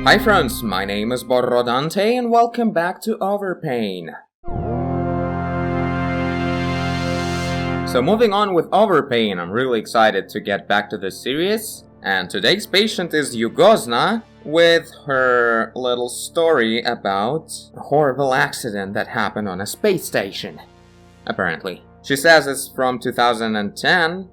Hi friends, my name is Dante and welcome back to Overpain. So moving on with Overpain, I'm really excited to get back to this series. And today's patient is Yugosna with her little story about a horrible accident that happened on a space station. Apparently. She says it's from 2010.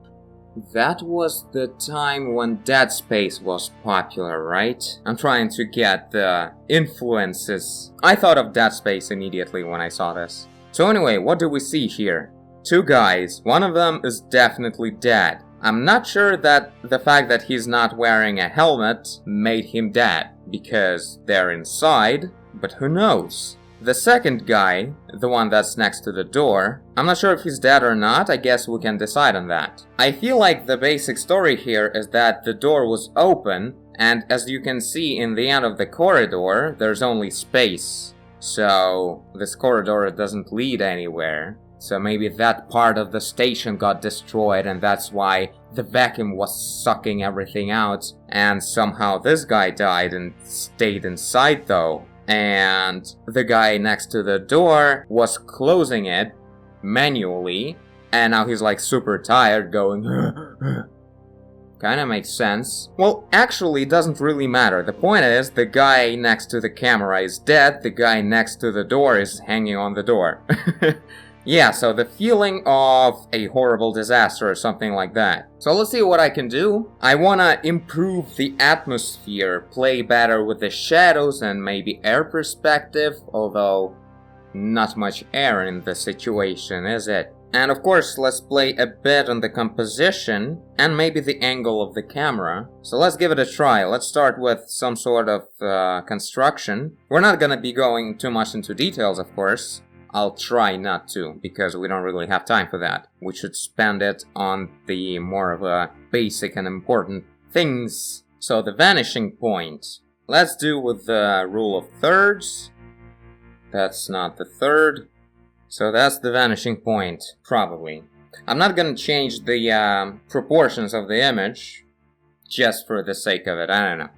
That was the time when Dead Space was popular, right? I'm trying to get the influences. I thought of Dead Space immediately when I saw this. So anyway, what do we see here? Two guys. One of them is definitely dead. I'm not sure that the fact that he's not wearing a helmet made him dead, because they're inside, but who knows? The second guy, the one that's next to the door, I'm not sure if he's dead or not, I guess we can decide on that. I feel like the basic story here is that the door was open, and as you can see in the end of the corridor, there's only space. So, this corridor doesn't lead anywhere. So maybe that part of the station got destroyed and that's why the vacuum was sucking everything out, and somehow this guy died and stayed inside though. And the guy next to the door was closing it manually, and now he's like super tired going kinda makes sense. Well, actually it doesn't really matter. The point is, the guy next to the camera is dead, the guy next to the door is hanging on the door. Yeah, so the feeling of a horrible disaster or something like that. So let's see what I can do. I wanna improve the atmosphere, play better with the shadows and maybe air perspective, although not much air in the situation, is it? And of course, let's play a bit on the composition and maybe the angle of the camera. So let's give it a try. Let's start with some sort of construction. We're not gonna be going too much into details, of course. I'll try not to, because we don't really have time for that. We should spend it on the more of a basic and important things. So the vanishing point. Let's do with the rule of thirds. That's not the third. So that's the vanishing point, probably. I'm not gonna change the proportions of the image, just for the sake of it, I don't know.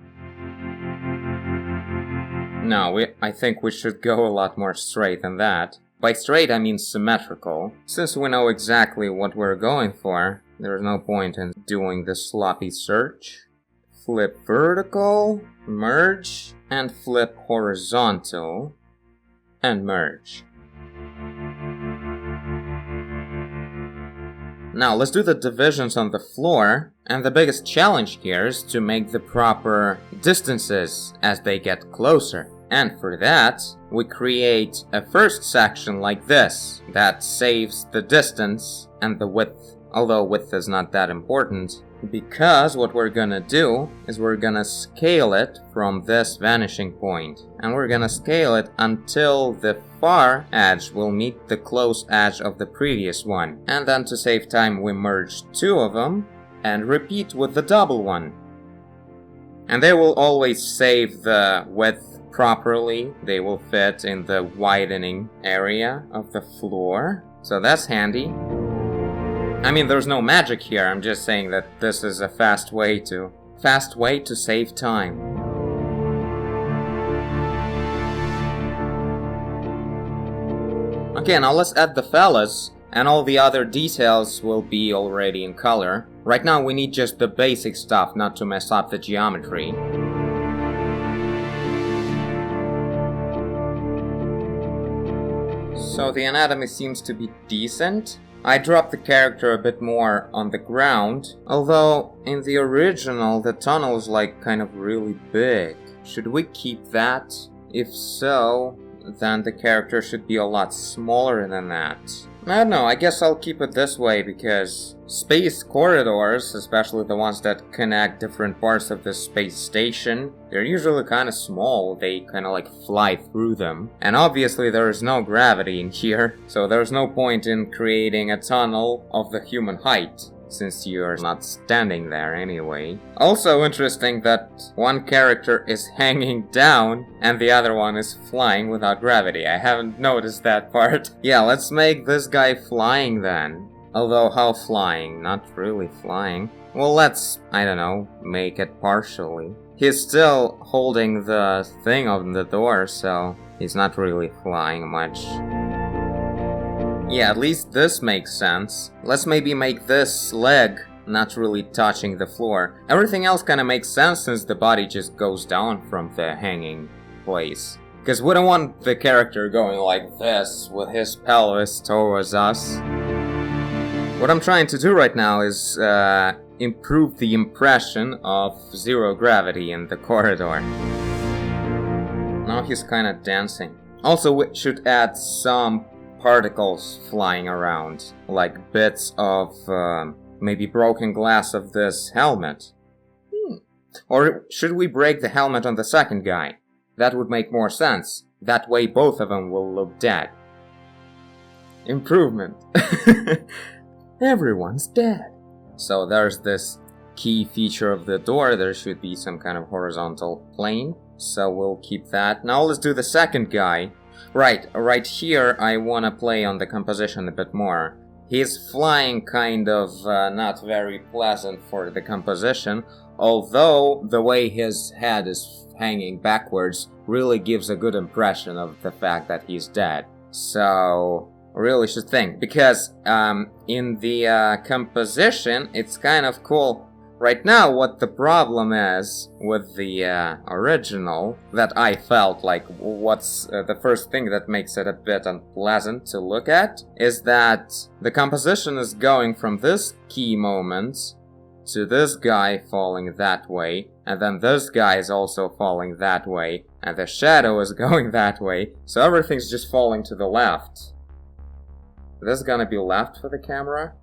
No, I think we should go a lot more straight than that. By straight, I mean symmetrical. Since we know exactly what we're going for, there's no point in doing the sloppy search. Flip vertical, merge, and flip horizontal, and merge. Now, let's do the divisions on the floor, and the biggest challenge here is to make the proper distances as they get closer. And for that, we create a first section like this, that saves the distance and the width, although width is not that important, because what we're gonna do is we're gonna scale it from this vanishing point, and we're gonna scale it until the far edge will meet the close edge of the previous one. And then to save time, we merge two of them, and repeat with the double one. And they will always save the width properly. They will fit in the widening area of the floor. So that's handy. I mean, there's no magic here. I'm just saying that this is a fast way to save time. Okay, now let's add the fellas, and all the other details will be already in color. Right now we need just the basic stuff, not to mess up the geometry. So the anatomy seems to be decent. I dropped the character a bit more on the ground, although in the original the tunnel is like kind of really big. Should we keep that? If so, then the character should be a lot smaller than that. I don't know, I guess I'll keep it this way because space corridors, especially the ones that connect different parts of the space station, they're usually kind of small, they kind of like fly through them. And obviously there is no gravity in here, so there's no point in creating a tunnel of the human height, since you're not standing there anyway. Also interesting that one character is hanging down and the other one is flying without gravity. I haven't noticed that part. Yeah, let's make this guy flying then. Although how flying? Not really flying. Well, let's, I don't know, make it partially. He's still holding the thing on the door, so he's not really flying much. Yeah, at least this makes sense. Let's maybe make this leg not really touching the floor. Everything else kinda makes sense since the body just goes down from the hanging place. Because we don't want the character going like this with his pelvis towards us. What I'm trying to do right now is improve the impression of zero gravity in the corridor. Now he's kind of dancing. Also, we should add some particles flying around, like bits of maybe broken glass of this helmet. Or should we break the helmet on the second guy? That would make more sense. That way both of them will look dead. Improvement. Everyone's dead. So there's this key feature of the door. There should be some kind of horizontal plane. So we'll keep that. Now let's do the second guy. Right here I want to play on the composition a bit more. He's flying kind of not very pleasant for the composition. Although the way his head is hanging backwards really gives a good impression of the fact that he's dead. So really should think, because in the composition it's kind of cool. Right now what the problem is with the original that I felt like what's the first thing that makes it a bit unpleasant to look at is that the composition is going from this key moment to this guy falling that way, and then this guy is also falling that way, and the shadow is going that way, so everything's just falling to the left. This is gonna be left for the camera?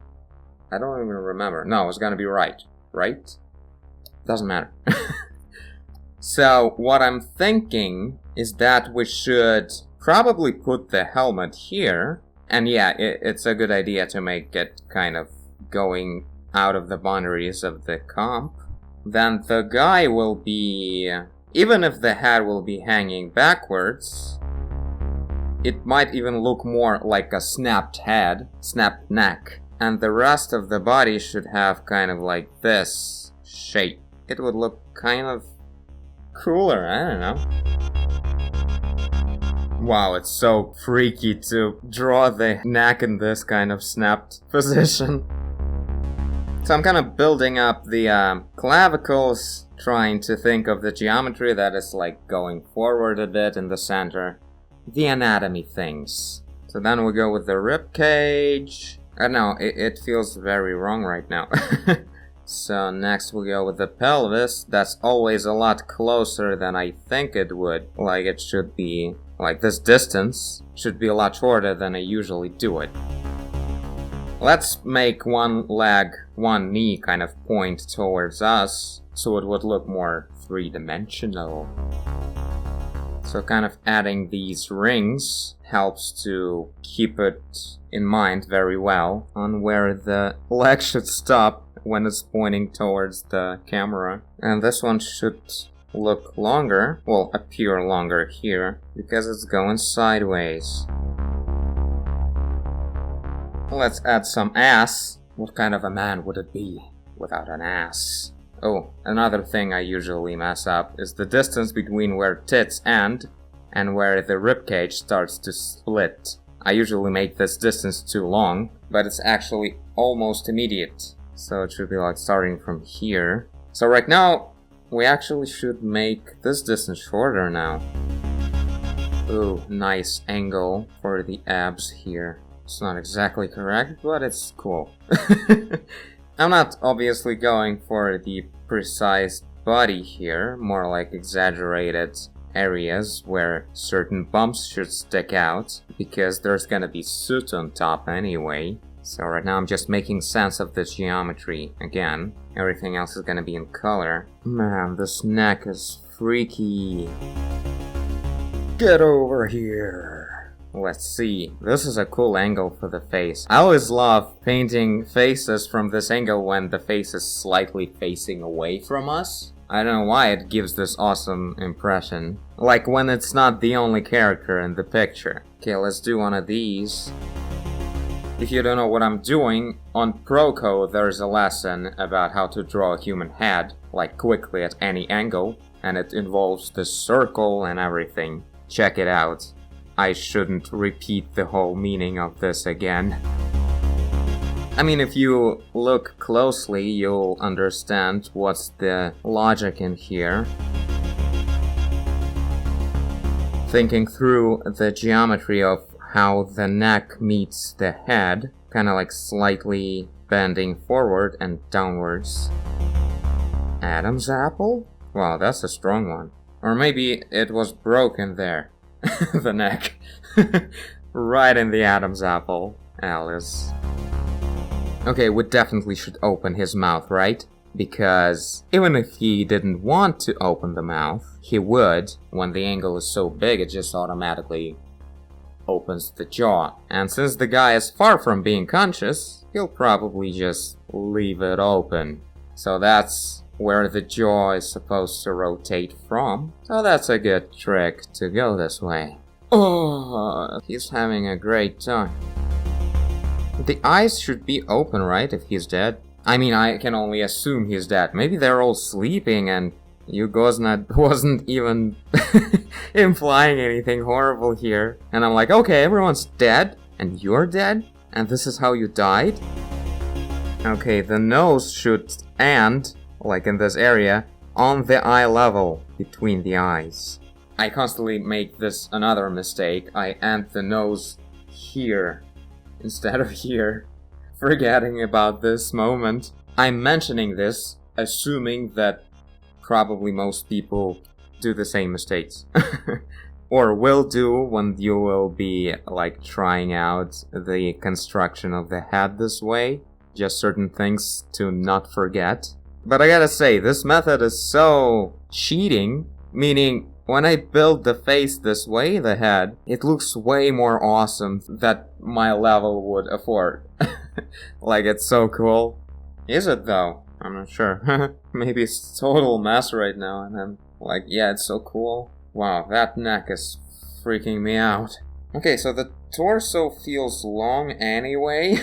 I don't even remember. No, it's gonna be right. Right? Doesn't matter. So, what I'm thinking is that we should probably put the helmet here, and yeah, it's a good idea to make it kind of going out of the boundaries of the comp. Then the guy will be... even if the head will be hanging backwards, it might even look more like a snapped head, snapped neck. And the rest of the body should have kind of like this shape. It would look kind of cooler, I don't know. Wow, it's so freaky to draw the neck in this kind of snapped position. So I'm kind of building up the clavicles, trying to think of the geometry that is like going forward a bit in the center. The anatomy things. So then we go with the rib cage. I don't know, it feels very wrong right now. So next we go with the pelvis. That's always a lot closer than I think it would. Like it should be, like this distance should be a lot shorter than I usually do it. Let's make one leg, one knee kind of point towards us, so it would look more three-dimensional. So kind of adding these rings helps to keep it in mind very well on where the leg should stop when it's pointing towards the camera. And this one should look longer, well, appear longer here, because it's going sideways. Let's add some ass. What kind of a man would it be without an ass? Oh, another thing I usually mess up is the distance between where tits end and where the ribcage starts to split. I usually make this distance too long, but it's actually almost immediate. So it should be like starting from here. So right now, we actually should make this distance shorter now. Ooh, nice angle for the abs here. It's not exactly correct, but it's cool. I'm not obviously going for the precise body here, more like exaggerated areas where certain bumps should stick out, because there's gonna be soot on top anyway. So right now I'm just making sense of the geometry again. Everything else is gonna be in color. Man, this neck is freaky. Get over here. Let's see. This is a cool angle for the face. I always love painting faces from this angle when the face is slightly facing away from us. I don't know why it gives this awesome impression. Like when it's not the only character in the picture. Okay, let's do one of these. If you don't know what I'm doing, on Proco there's a lesson about how to draw a human head, like quickly at any angle, and it involves the circle and everything. Check it out. I shouldn't repeat the whole meaning of this again. I mean, if you look closely, you'll understand what's the logic in here. Thinking through the geometry of how the neck meets the head, kind of like slightly bending forward and downwards. Adam's apple? Wow, that's a strong one. Or maybe it was broken there. The neck. Right in the Adam's apple, Alice. Okay, we definitely should open his mouth, right? Because even if he didn't want to open the mouth, he would. When the angle is so big, it just automatically opens the jaw. And since the guy is far from being conscious, he'll probably just leave it open. So that's where the jaw is supposed to rotate from. So that's a good trick to go this way. Oh, he's having a great time. The eyes should be open, right, if he's dead? I mean, I can only assume he's dead. Maybe they're all sleeping and Yugosna wasn't even implying anything horrible here. And I'm like, okay, everyone's dead, and you're dead? And this is how you died? Okay, the nose should end, like in this area, on the eye level, between the eyes. I constantly make this another mistake. I end the nose here, instead of here. Forgetting about this moment. I'm mentioning this, assuming that probably most people do the same mistakes. Or will do when you will be, like, trying out the construction of the head this way. Just certain things to not forget. But I gotta say, this method is so cheating, meaning when I build the face this way, the head, it looks way more awesome than my level would afford. Like, it's so cool. Is it though? I'm not sure. Maybe it's a total mess right now and I'm like, yeah, it's so cool. Wow, that neck is freaking me out. Okay, so the torso feels long anyway.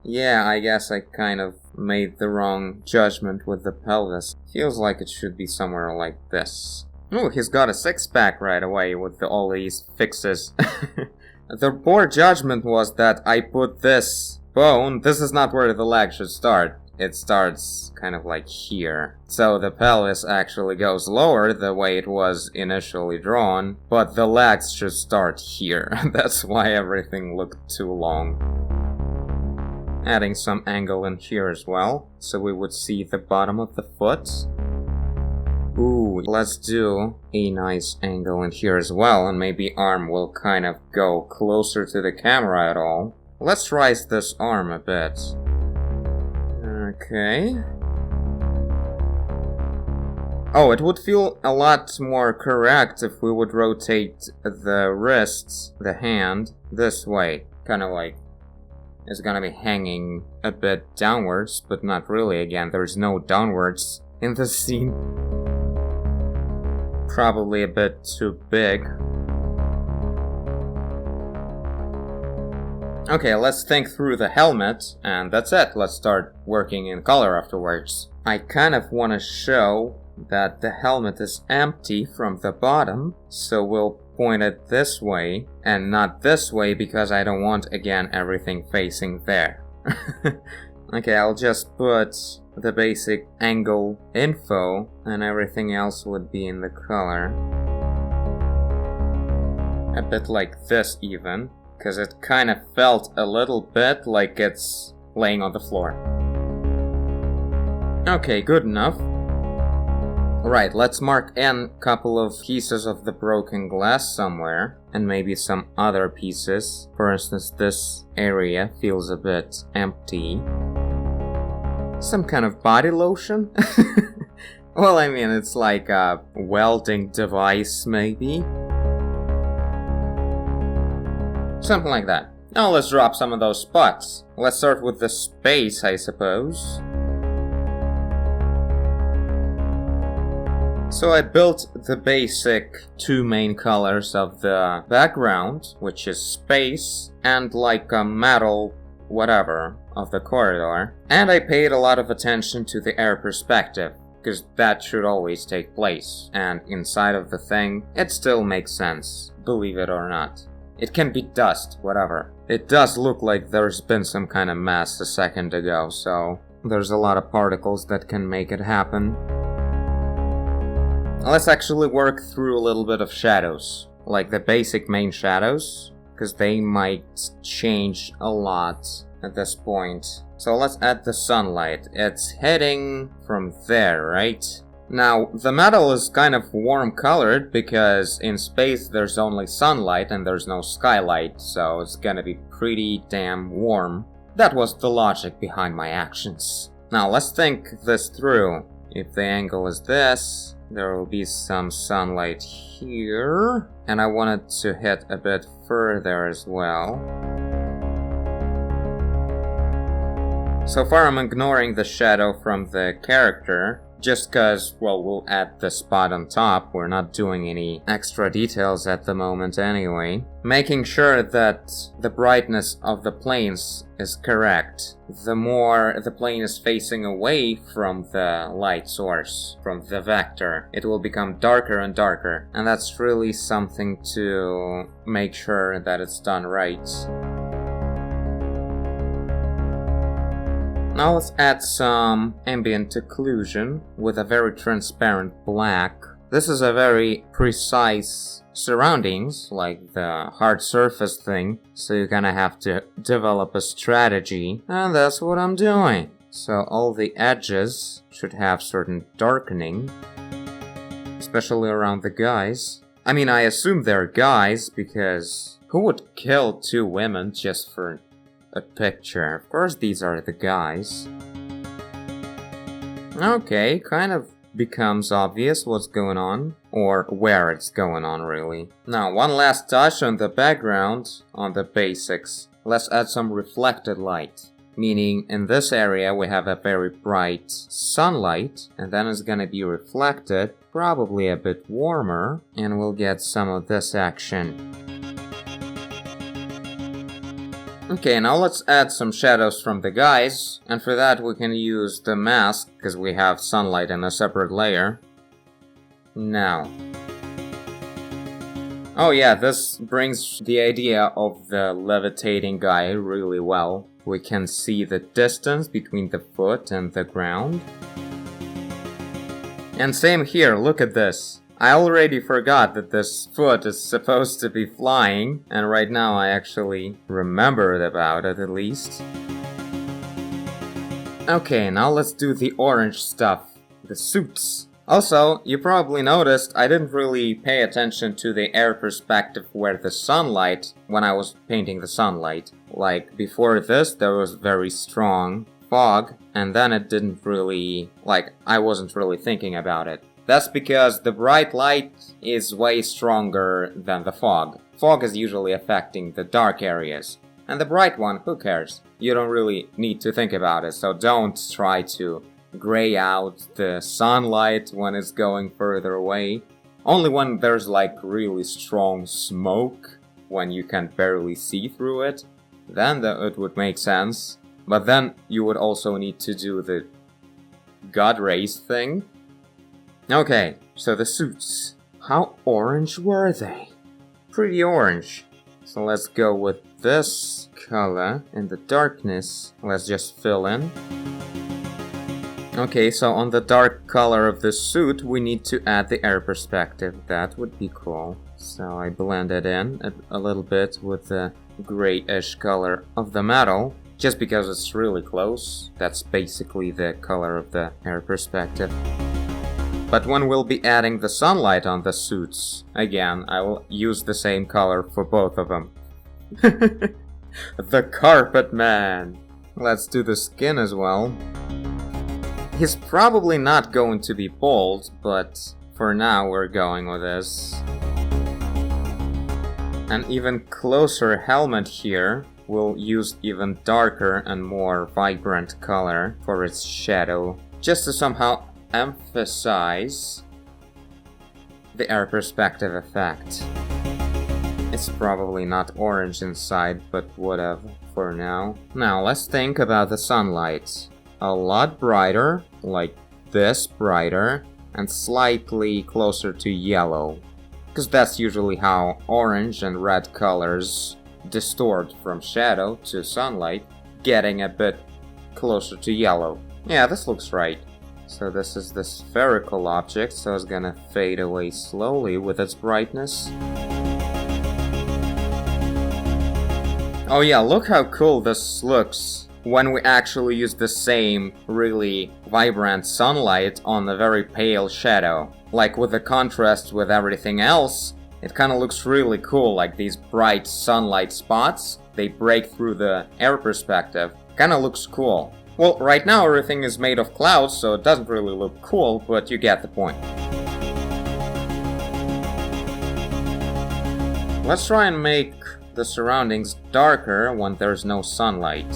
Yeah, I guess I kind of made the wrong judgment with the pelvis. Feels like it should be somewhere like this. Ooh, he's got a six-pack right away with all these fixes. The poor judgment was that I put this bone, this is not where the leg should start. It starts kind of like here. So the pelvis actually goes lower the way it was initially drawn, but the legs should start here. That's why everything looked too long. Adding some angle in here as well, so we would see the bottom of the foot. Ooh, let's do a nice angle in here as well, and maybe arm will kind of go closer to the camera at all. Let's rise this arm a bit. Okay. Oh, it would feel a lot more correct if we would rotate the wrists, the hand, this way. Kind of like it's gonna be hanging a bit downwards, but not really. Again, there's no downwards in this scene. Probably a bit too big. Okay, let's think through the helmet, and that's it. Let's start working in color afterwards. I kind of want to show that the helmet is empty from the bottom, so we'll point it this way, and not this way, because I don't want, again, everything facing there. Okay, I'll just put the basic angle info, and everything else would be in the color. A bit like this, even. Because it kind of felt a little bit like it's laying on the floor. Okay, good enough. Right, let's mark in a couple of pieces of the broken glass somewhere. And maybe some other pieces. For instance, this area feels a bit empty. Some kind of body lotion? Well, I mean, it's like a welding device, maybe. Something like that. Now let's drop some of those spots. Let's start with the space, I suppose. So I built the basic two main colors of the background, which is space and like a metal whatever of the corridor. And I paid a lot of attention to the air perspective, because that should always take place. And inside of the thing, it still makes sense, believe it or not. It can be dust, whatever. It does look like there's been some kind of mess a second ago, so there's a lot of particles that can make it happen. Let's actually work through a little bit of shadows, like the basic main shadows, because they might change a lot at this point. So let's add the sunlight. It's hitting from there, right? Now, the metal is kind of warm colored because in space there's only sunlight and there's no skylight, so it's gonna be pretty damn warm. That was the logic behind my actions. Now let's think this through. If the angle is this, there will be some sunlight here, and I want it to hit a bit further as well. So far I'm ignoring the shadow from the character, just cause, well, we'll add the spot on top. We're not doing any extra details at the moment anyway. Making sure that the brightness of the planes is correct. The more the plane is facing away from the light source, from the vector, it will become darker and darker. And that's really something to make sure that it's done right. Now let's add some ambient occlusion with a very transparent black. This is a very precise surroundings, like the hard surface thing, so you're gonna have to develop a strategy, and that's what I'm doing. So all the edges should have certain darkening, especially around the guys. I mean, I assume they're guys, because who would kill two women just for a picture? Of course these are the guys. Okay, kind of becomes obvious what's going on, or where it's going on really. Now, one last touch on the background, on the basics. Let's add some reflected light. Meaning, in this area we have a very bright sunlight, and then it's gonna be reflected, probably a bit warmer, and we'll get some of this action. Okay, now let's add some shadows from the guys, and for that we can use the mask, because we have sunlight in a separate layer. Now. Oh yeah, this brings the idea of the levitating guy really well. We can see the distance between the foot and the ground. And same here, look at this. I already forgot that this foot is supposed to be flying, and right now I actually remembered about it at least. Okay, now let's do the orange stuff, the suits. Also, you probably noticed I didn't really pay attention to the air perspective where the sunlight, when I was painting the sunlight. Like, before this there was very strong fog, and then it didn't really, like, I wasn't really thinking about it. That's because the bright light is way stronger than the fog. Fog is usually affecting the dark areas. And the bright one, who cares? You don't really need to think about it, so don't try to gray out the sunlight when it's going further away. Only when there's like really strong smoke, when you can barely see through it, then it would make sense. But then you would also need to do the God rays thing. Okay, so the suits. How orange were they? Pretty orange. So let's go with this color in the darkness. Let's just fill in. Okay, so on the dark color of the suit, we need to add the air perspective. That would be cool. So I blend it in a little bit with the grayish color of the metal. Just because it's really close. That's basically the color of the air perspective. But when we'll be adding the sunlight on the suits, again, I will use the same color for both of them. The Carpet Man! Let's do the skin as well. He's probably not going to be bald, but for now we're going with this. An even closer helmet here. We'll use even darker and more vibrant color for its shadow, just to somehow emphasize the air perspective effect. It's probably not orange inside, but whatever for now. Now let's think about the sunlight. A lot brighter, like this brighter, and slightly closer to yellow. Because that's usually how orange and red colors distort from shadow to sunlight, getting a bit closer to yellow. Yeah, this looks right. So this is the spherical object, so it's gonna fade away slowly with its brightness. Oh yeah, look how cool this looks when we actually use the same really vibrant sunlight on the very pale shadow. Like with the contrast with everything else, it kinda looks really cool, like these bright sunlight spots, they break through the air perspective. Kinda looks cool. Well, right now everything is made of clouds, so it doesn't really look cool, but you get the point. Let's try and make the surroundings darker when there's no sunlight.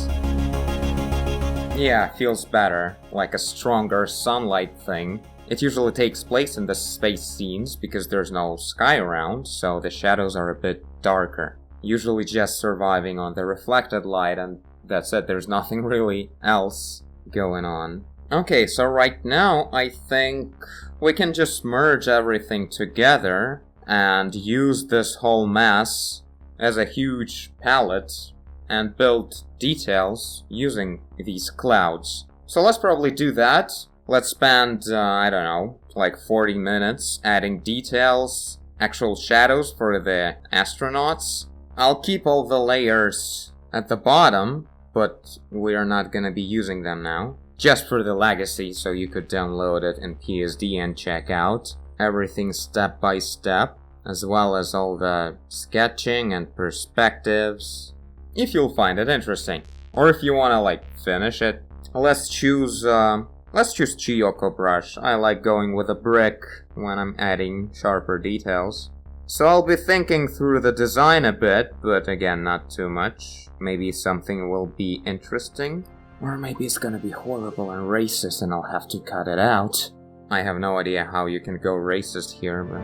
Yeah, feels better, like a stronger sunlight thing. It usually takes place in the space scenes because there's no sky around, so the shadows are a bit darker. Usually just surviving on the reflected light, and that's it, there's nothing really else going on. Okay, so right now I think we can just merge everything together and use this whole mess as a huge palette and build details using these clouds. So let's probably do that. Let's spend, I don't know, like 40 minutes adding details, actual shadows for the astronauts. I'll keep all the layers at the bottom, but we are not gonna be using them now. Just for the legacy, so you could download it in PSD and check out everything step by step, as well as all the sketching and perspectives, if you'll find it interesting. Or if you wanna, like, finish it. Let's choose Chiyoko brush. I like going with a brick when I'm adding sharper details. So I'll be thinking through the design a bit, but again, not too much. Maybe something will be interesting. Or maybe it's gonna be horrible and racist and I'll have to cut it out. I have no idea how you can go racist here, but...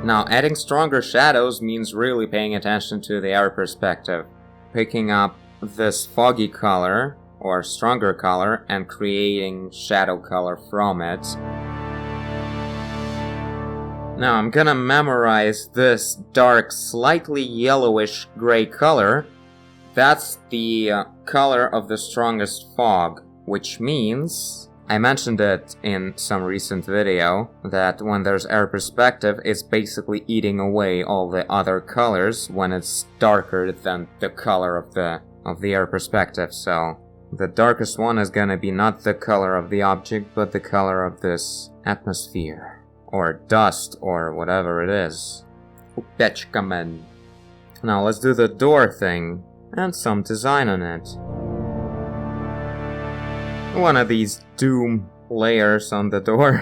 Now, adding stronger shadows means really paying attention to the air perspective. Picking up this foggy color, or stronger color, and creating shadow color from it. Now I'm gonna memorize this dark, slightly yellowish gray color. That's the color of the strongest fog, which means, I mentioned it in some recent video, that when there's air perspective, it's basically eating away all the other colors when it's darker than the color of the air perspective. So the darkest one is gonna be not the color of the object, but the color of this atmosphere, or dust, or whatever it is. Upechkamen. Now let's do the door thing, and some design on it. One of these doom layers on the door.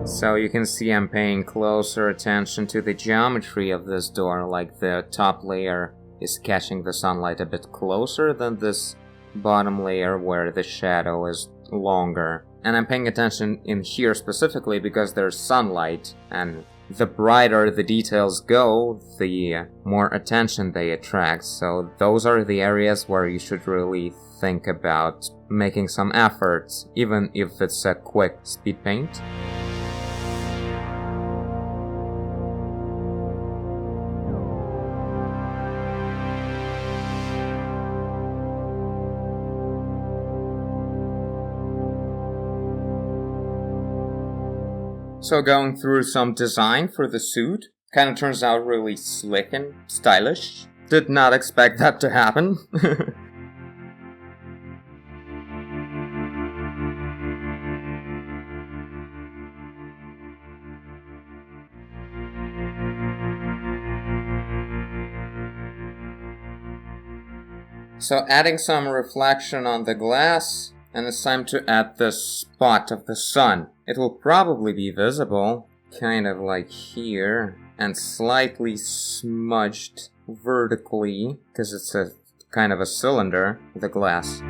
So you can see I'm paying closer attention to the geometry of this door, like the top layer is catching the sunlight a bit closer than this bottom layer where the shadow is longer. And I'm paying attention in here specifically because there's sunlight, and the brighter the details go, the more attention they attract. So those are the areas where you should really think about making some efforts, even if it's a quick speed paint. So going through some design for the suit, kind of turns out really slick and stylish. Did not expect that to happen. So adding some reflection on the glass, and it's time to add the spot of the sun. It will probably be visible, kind of like here, and slightly smudged vertically, because it's a kind of a cylinder, the glass.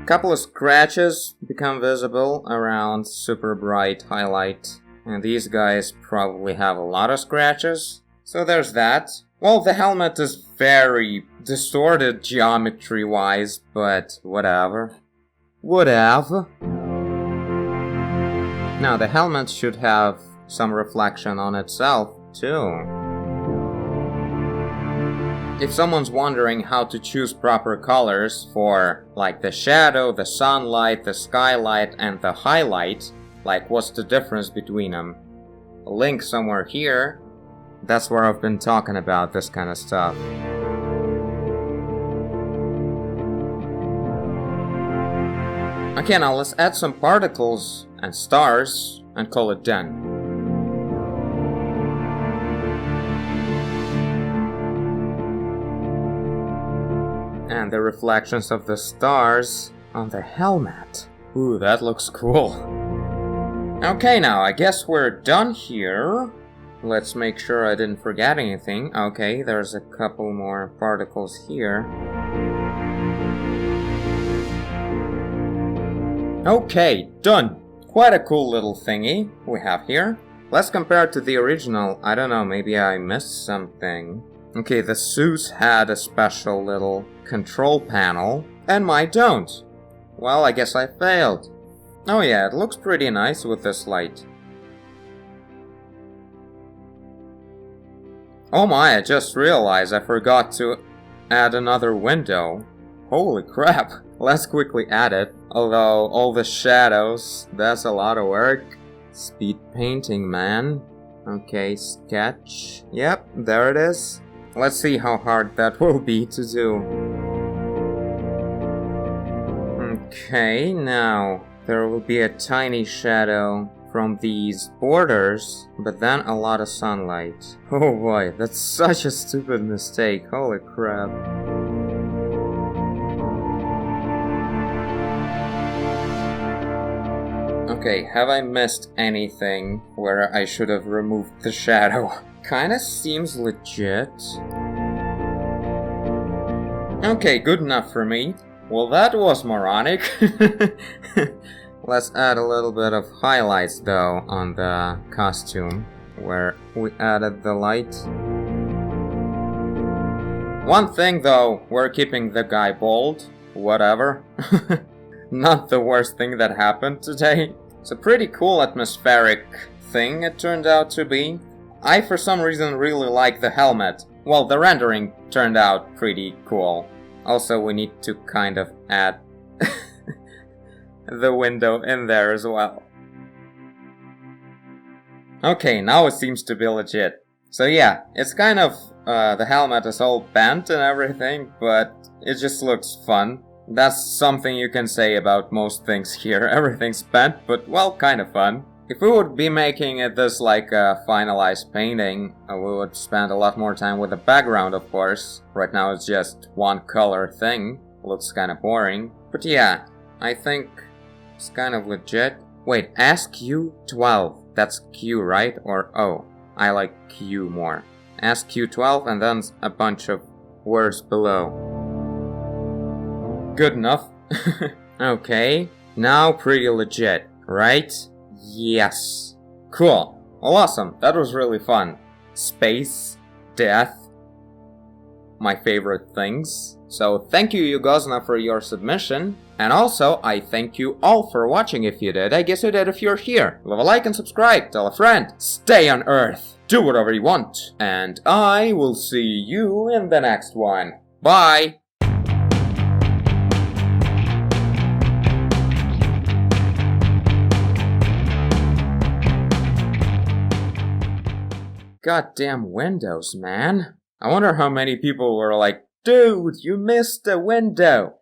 Couple of scratches become visible around super bright highlight. And these guys probably have a lot of scratches. So there's that. Well, the helmet is very distorted geometry-wise, but whatever. Whatever. Now, the helmet should have some reflection on itself, too. If someone's wondering how to choose proper colors for, like, the shadow, the sunlight, the skylight, and the highlight, like, what's the difference between them? A link somewhere here. That's where I've been talking about this kind of stuff. Okay, now let's add some particles and stars and call it done. And the reflections of the stars on the helmet. Ooh, that looks cool. Okay, now I guess we're done here. Let's make sure I didn't forget anything. Okay, there's a couple more particles here. Okay, done! Quite a cool little thingy we have here. Let's compare it to the original. I don't know, maybe I missed something. Okay, the suits had a special little control panel, and mine don't. Well, I guess I failed. Oh yeah, it looks pretty nice with this light. Oh my, I just realized I forgot to add another window. Holy crap, let's quickly add it. Although, all the shadows, that's a lot of work. Speed painting, man. Okay, sketch. Yep, there it is. Let's see how hard that will be to do. Okay, now there will be a tiny shadow from these borders, but then a lot of sunlight. Oh boy, that's such a stupid mistake, holy crap. Okay, have I missed anything where I should have removed the shadow? Kinda seems legit. Okay, good enough for me. Well, that was moronic. Let's add a little bit of highlights though on the costume where we added the light. One thing though, we're keeping the guy bald. Whatever. Not the worst thing that happened today. It's a pretty cool atmospheric thing it turned out to be. I for some reason really like the helmet. Well, the rendering turned out pretty cool. Also, we need to kind of add the window in there as well. Okay, now it seems to be legit. So yeah, it's kind of, the helmet is all bent and everything, but it just looks fun. That's something you can say about most things here. Everything's bent, but well, kind of fun. If we would be making it this like a finalized painting, we would spend a lot more time with the background, of course. Right now it's just one color thing. Looks kind of boring. But yeah, I think it's kind of legit. Wait, ask Q12. That's Q, right? Or O? I like Q more. Ask Q12 and then a bunch of words below. Good enough. Okay, now pretty legit, right? Yes. Cool. Well, awesome. That was really fun. Space, death, my favorite things. So thank you, Yugosna, for your submission. And also, I thank you all for watching if you did. I guess you did if you're here. Leave a like and subscribe. Tell a friend. Stay on Earth. Do whatever you want. And I will see you in the next one. Bye. Goddamn windows, man. I wonder how many people were like, dude, you missed a window.